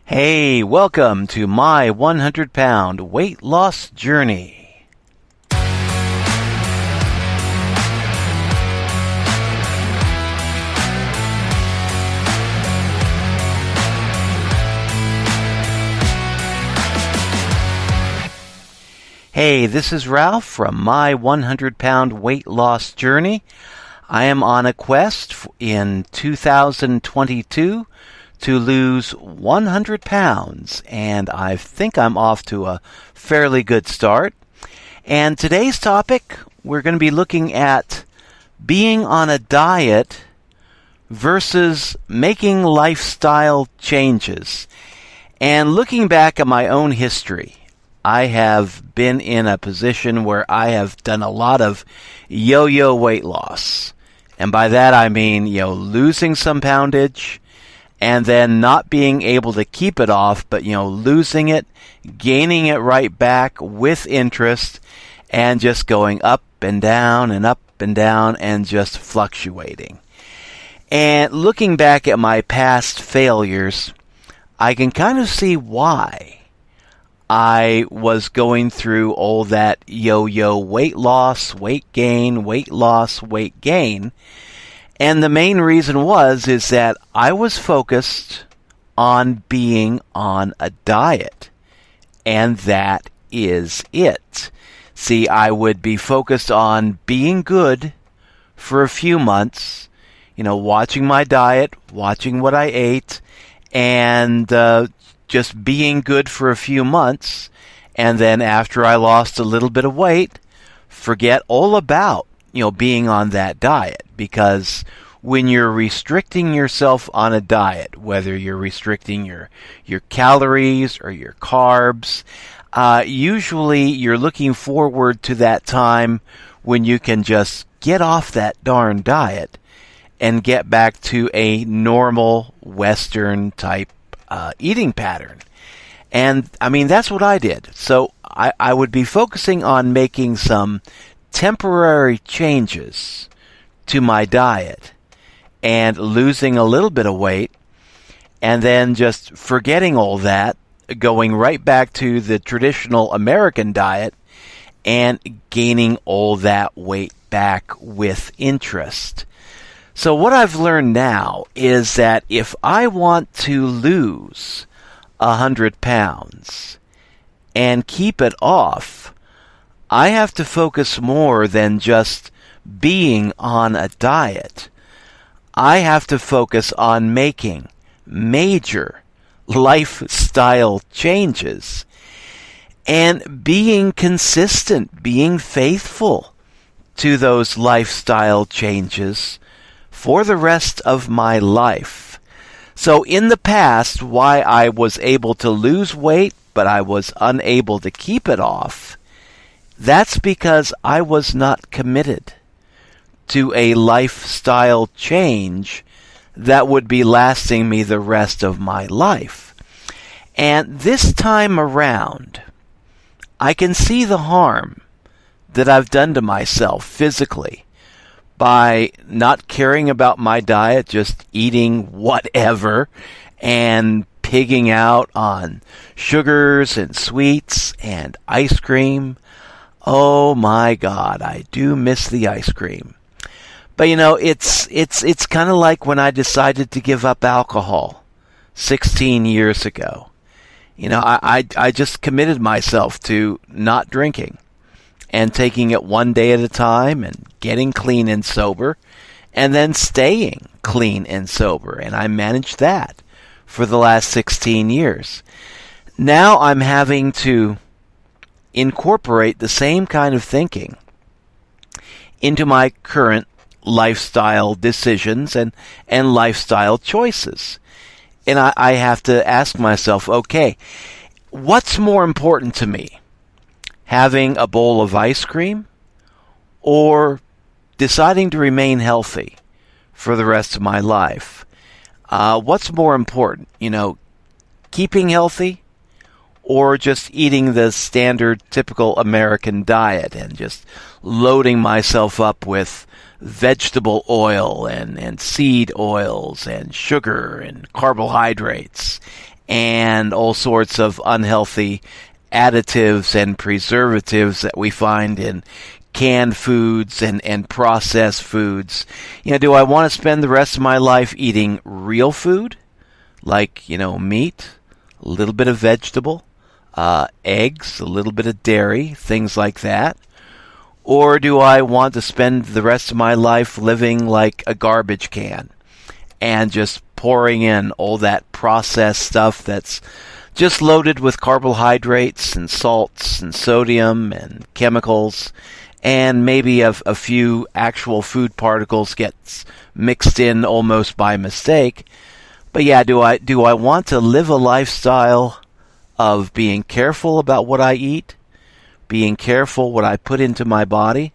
Hey, welcome to my 100-pound weight loss journey. Hey, this is Ralph from my 100-pound weight loss journey. I am on a quest in 2022 to lose 100 pounds, and I think I'm off to a fairly good start. And today's topic, we're going to be looking at being on a diet versus making lifestyle changes. And looking back at my own history, I have been in a position where I have done a lot of yo-yo weight loss. And by that I mean, losing some poundage, and then not being able to keep it off, but, losing it, gaining it right back with interest, and just going up and down and up and down and just fluctuating. And looking back at my past failures, I can kind of see why I was going through all that yo-yo weight loss, weight gain, weight loss, weight gain. And the main reason is that I was focused on being on a diet. And that is it. See, I would be focused on being good for a few months, watching my diet, watching what I ate, and just being good for a few months. And then after I lost a little bit of weight, forget all about being on that diet, because when you're restricting yourself on a diet, whether you're restricting your calories or your carbs, usually you're looking forward to that time when you can just get off that darn diet and get back to a normal Western type eating pattern. And I mean, that's what I did. So I would be focusing on making some temporary changes to my diet and losing a little bit of weight, and then just forgetting all that, going right back to the traditional American diet and gaining all that weight back with interest. So what I've learned now is that if I want to lose 100 pounds and keep it off, I have to focus more than just being on a diet. I have to focus on making major lifestyle changes and being consistent, being faithful to those lifestyle changes for the rest of my life. So in the past, why I was able to lose weight, but I was unable to keep it off, that's because I was not committed to a lifestyle change that would be lasting me the rest of my life. And this time around, I can see the harm that I've done to myself physically by not caring about my diet, just eating whatever and pigging out on sugars and sweets and ice cream. Oh my God, I do miss the ice cream. But it's kind of like when I decided to give up alcohol 16 years ago. I just committed myself to not drinking and taking it one day at a time and getting clean and sober and then staying clean and sober. And I managed that for the last 16 years. Now I'm having to incorporate the same kind of thinking into my current lifestyle decisions and lifestyle choices. And I have to ask myself, okay, what's more important to me? Having a bowl of ice cream or deciding to remain healthy for the rest of my life? What's more important? Keeping healthy or just eating the standard typical American diet and just loading myself up with vegetable oil and seed oils and sugar and carbohydrates and all sorts of unhealthy additives and preservatives that we find in canned foods and processed foods. Do I want to spend the rest of my life eating real food, like, meat, a little bit of vegetable, eggs, a little bit of dairy, things like that? Or do I want to spend the rest of my life living like a garbage can and just pouring in all that processed stuff that's just loaded with carbohydrates and salts and sodium and chemicals, and maybe a few actual food particles gets mixed in almost by mistake? But yeah, do I want to live a lifestyle of being careful about what I eat, being careful what I put into my body?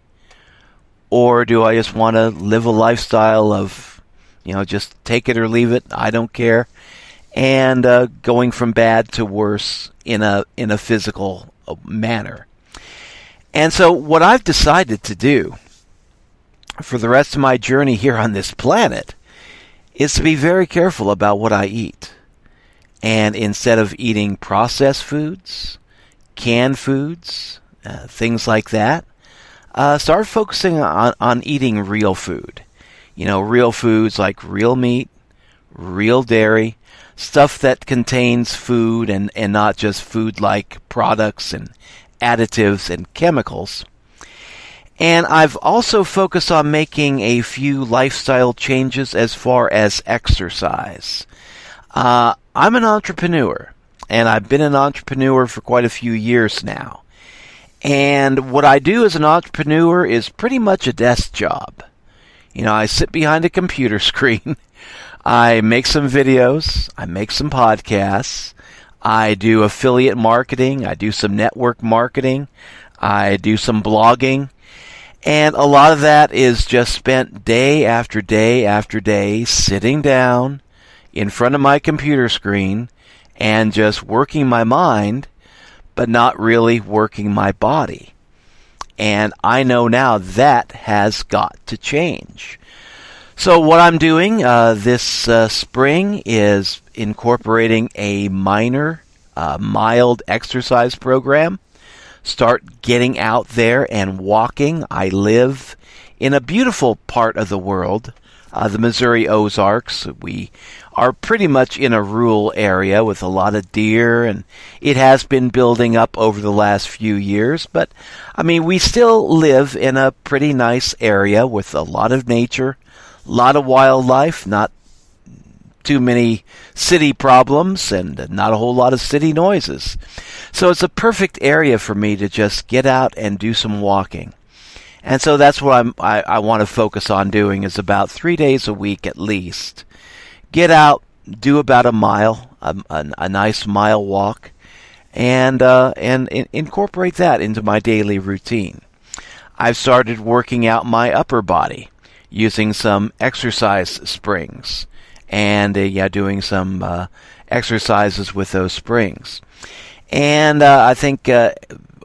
Or do I just want to live a lifestyle of, just take it or leave it, I don't care, and going from bad to worse in a physical manner? And so what I've decided to do for the rest of my journey here on this planet is to be very careful about what I eat. And instead of eating processed foods, canned foods, things like that, start focusing on eating real food. Real foods like real meat, real dairy, stuff that contains food and not just food-like products and additives and chemicals. And I've also focused on making a few lifestyle changes as far as exercise. I'm an entrepreneur, and I've been an entrepreneur for quite a few years now. And what I do as an entrepreneur is pretty much a desk job. I sit behind a computer screen, I make some videos, I make some podcasts, I do affiliate marketing, I do some network marketing, I do some blogging, and a lot of that is just spent day after day after day sitting down in front of my computer screen and just working my mind, but not really working my body. And I know now that has got to change. So what I'm doing this spring is incorporating a minor, mild exercise program. Start getting out there and walking. I live in a beautiful part of the world, the Missouri Ozarks. We are pretty much in a rural area with a lot of deer, and it has been building up over the last few years. But, we still live in a pretty nice area with a lot of nature, a lot of wildlife, not too many city problems, and not a whole lot of city noises. So it's a perfect area for me to just get out and do some walking. And so that's what I want to focus on doing, is about 3 days a week at least. Get out, do about a mile, a nice mile walk, and incorporate that into my daily routine. I've started working out my upper body using some exercise springs, and doing some exercises with those springs. And I think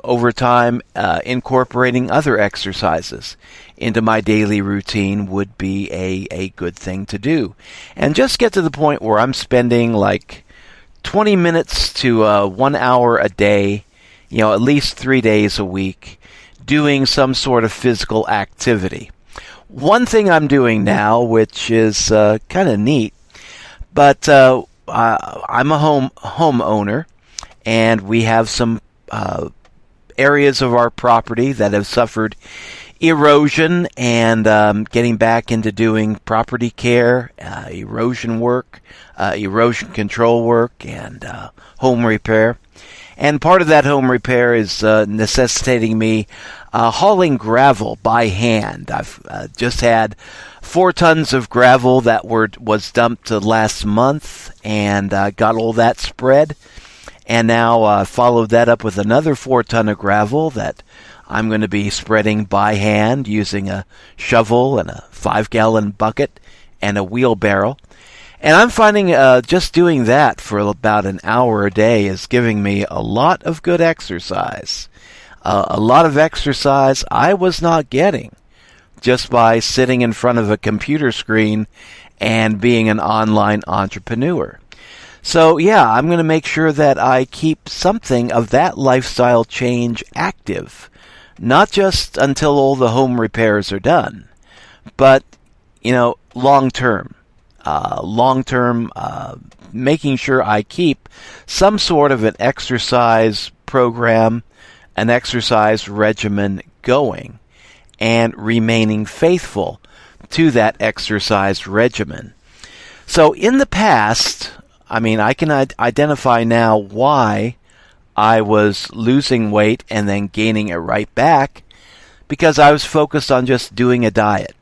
over time, incorporating other exercises into my daily routine would be a good thing to do. And just get to the point where I'm spending like 20 minutes to 1 hour a day, at least 3 days a week, doing some sort of physical activity. One thing I'm doing now, which is kind of neat, but I'm a homeowner, and we have some areas of our property that have suffered erosion, and getting back into doing property care, erosion work, erosion control work, and home repair. And part of that home repair is necessitating me hauling gravel by hand. I've just had 4 tons of gravel that was dumped last month, and got all that spread. And now followed that up with another 4 ton of gravel that I'm going to be spreading by hand using a shovel and a 5-gallon bucket and a wheelbarrow. And I'm finding just doing that for about an hour a day is giving me a lot of good exercise. A lot of exercise I was not getting just by sitting in front of a computer screen and being an online entrepreneur. So, yeah, I'm going to make sure that I keep something of that lifestyle change active, not just until all the home repairs are done, but, long term. Making sure I keep some sort of an exercise program, an exercise regimen going, and remaining faithful to that exercise regimen. So in the past, I can identify now why I was losing weight and then gaining it right back, because I was focused on just doing a diet,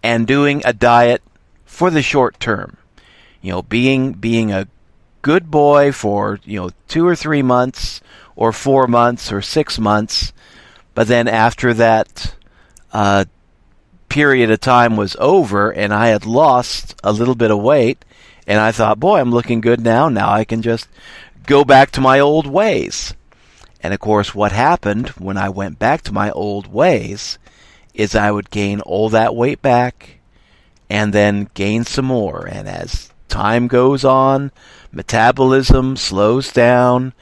and doing a diet for the short term. Being a good boy for 2 or 3 months, or 4 months, or 6 months, but then after that period of time was over and I had lost a little bit of weight, and I thought, boy, I'm looking good now. Now I can just go back to my old ways. And of course, what happened when I went back to my old ways is I would gain all that weight back and then gain some more. And as time goes on, metabolism slows down.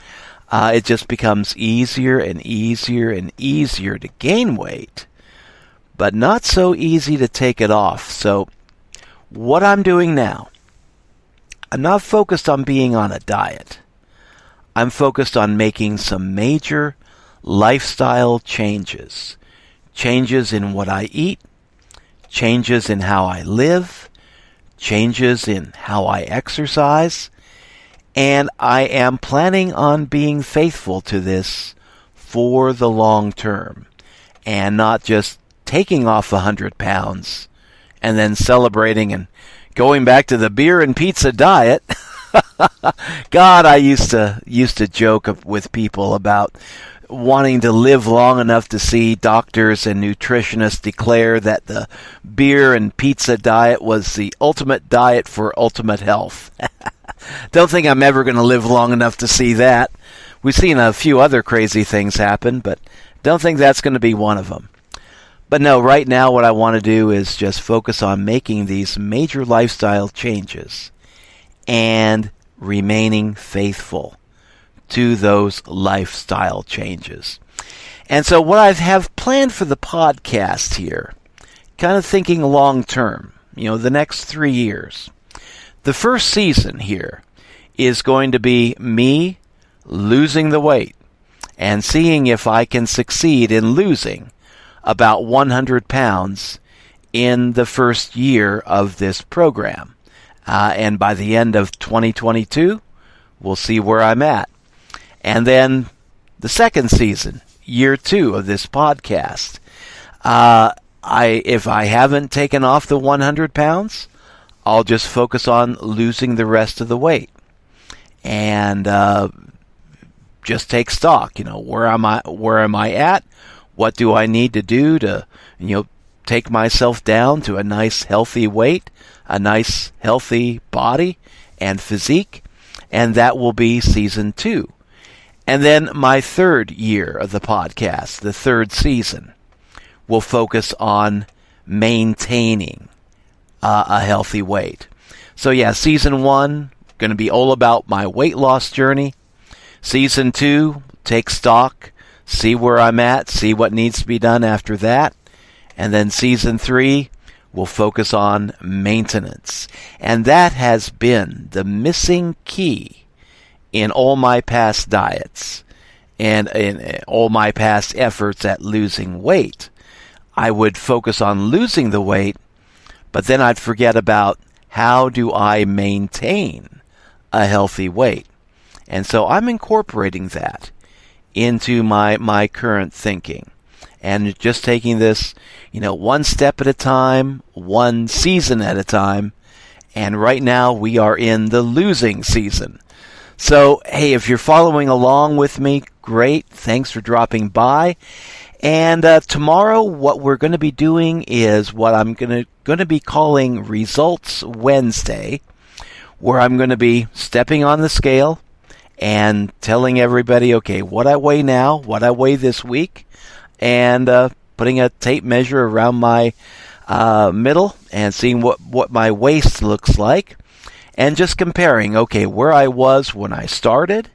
It just becomes easier and easier and easier to gain weight, but not so easy to take it off. So what I'm doing now, I'm not focused on being on a diet. I'm focused on making some major lifestyle changes. Changes in what I eat, changes in how I live, changes in how I exercise, and I am planning on being faithful to this for the long term, and not just taking off 100 pounds and then celebrating and going back to the beer and pizza diet. God, I used to joke with people about wanting to live long enough to see doctors and nutritionists declare that the beer and pizza diet was the ultimate diet for ultimate health. Don't think I'm ever going to live long enough to see that. We've seen a few other crazy things happen, but don't think that's going to be one of them. But no, right now what I want to do is just focus on making these major lifestyle changes and remaining faithful to those lifestyle changes. And so what I have planned for the podcast here, kind of thinking long term, the next 3 years. The first season here is going to be me losing the weight and seeing if I can succeed in losing about 100 pounds in the first year of this program. And by the end of 2022, we'll see where I'm at. And then the second season, year 2 of this podcast, if I haven't taken off the 100 pounds, I'll just focus on losing the rest of the weight. And just take stock. Where am I at? What do I need to do to, take myself down to a nice healthy weight, a nice healthy body and physique? And that will be season 2. And then my third year of the podcast, the third season, will focus on maintaining a healthy weight. So yeah, season 1, going to be all about my weight loss journey. Season 2, take stock, see where I'm at, see what needs to be done after that. And then season 3 will focus on maintenance. And that has been the missing key in all my past diets and in all my past efforts at losing weight. I would focus on losing the weight, but then I'd forget about how do I maintain a healthy weight. And so I'm incorporating that into my current thinking, and just taking this, one step at a time, one season at a time. And right now we are in the losing season. So, hey, if you're following along with me, great. Thanks for dropping by. And tomorrow, what we're going to be doing is what I'm going to be calling Results Wednesday, where I'm going to be stepping on the scale and telling everybody, okay, what I weigh now, what I weigh this week, and putting a tape measure around my middle and seeing what my waist looks like. and just comparing, okay, where I was when I started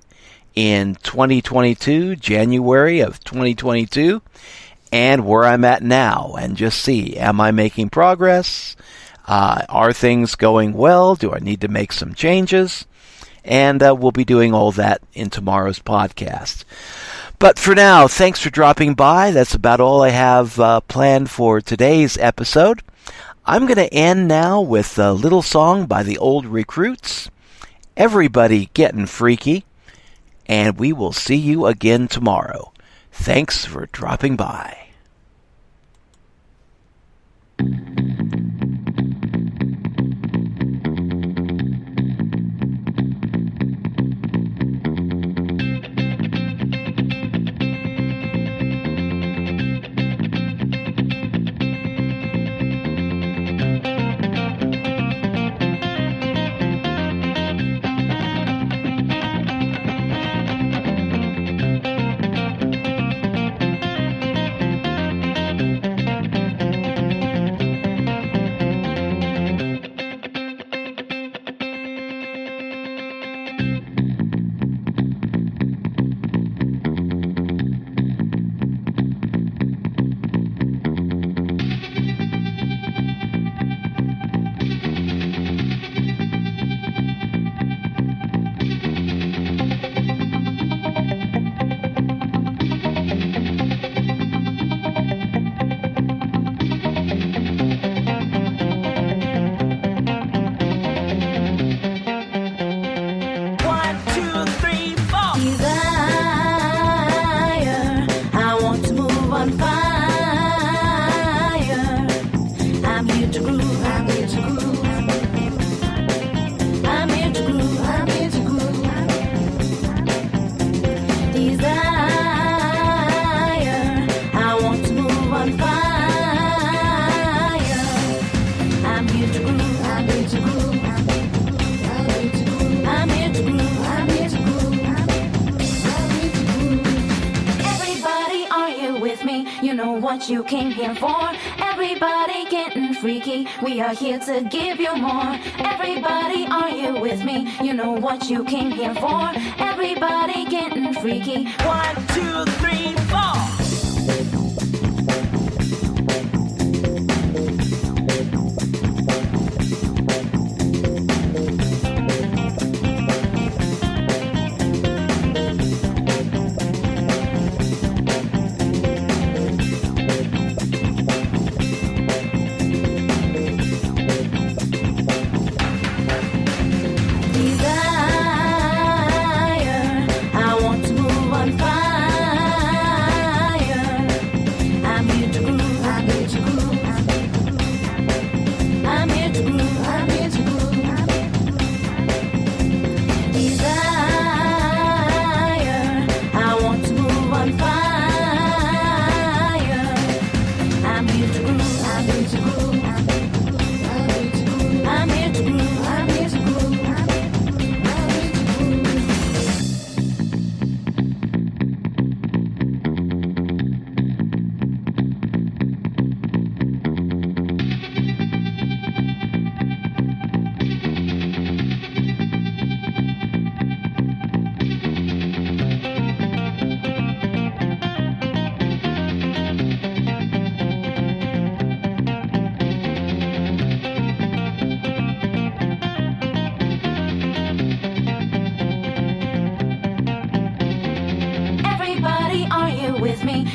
in 2022, January of 2022, and where I'm at now, and just see, am I making progress? Are things going well? Do I need to make some changes? And we'll be doing all that in tomorrow's podcast. But for now, thanks for dropping by. That's about all I have planned for today's episode. I'm going to end now with a little song by the Old Recruits, Everybody Getting Freaky, and we will see you again tomorrow. Thanks for dropping by. What you came here for. Everybody getting freaky, we are here to give you more. Everybody, are you with me? You know what you came here for. Everybody getting freaky. 1, 2, 3, 4.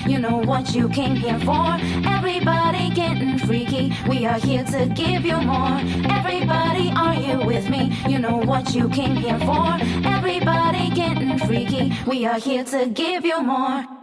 You know what you came here for. Everybody getting freaky, we are here to give you more. Everybody, are you with me? You know what you came here for. Everybody getting freaky, we are here to give you more.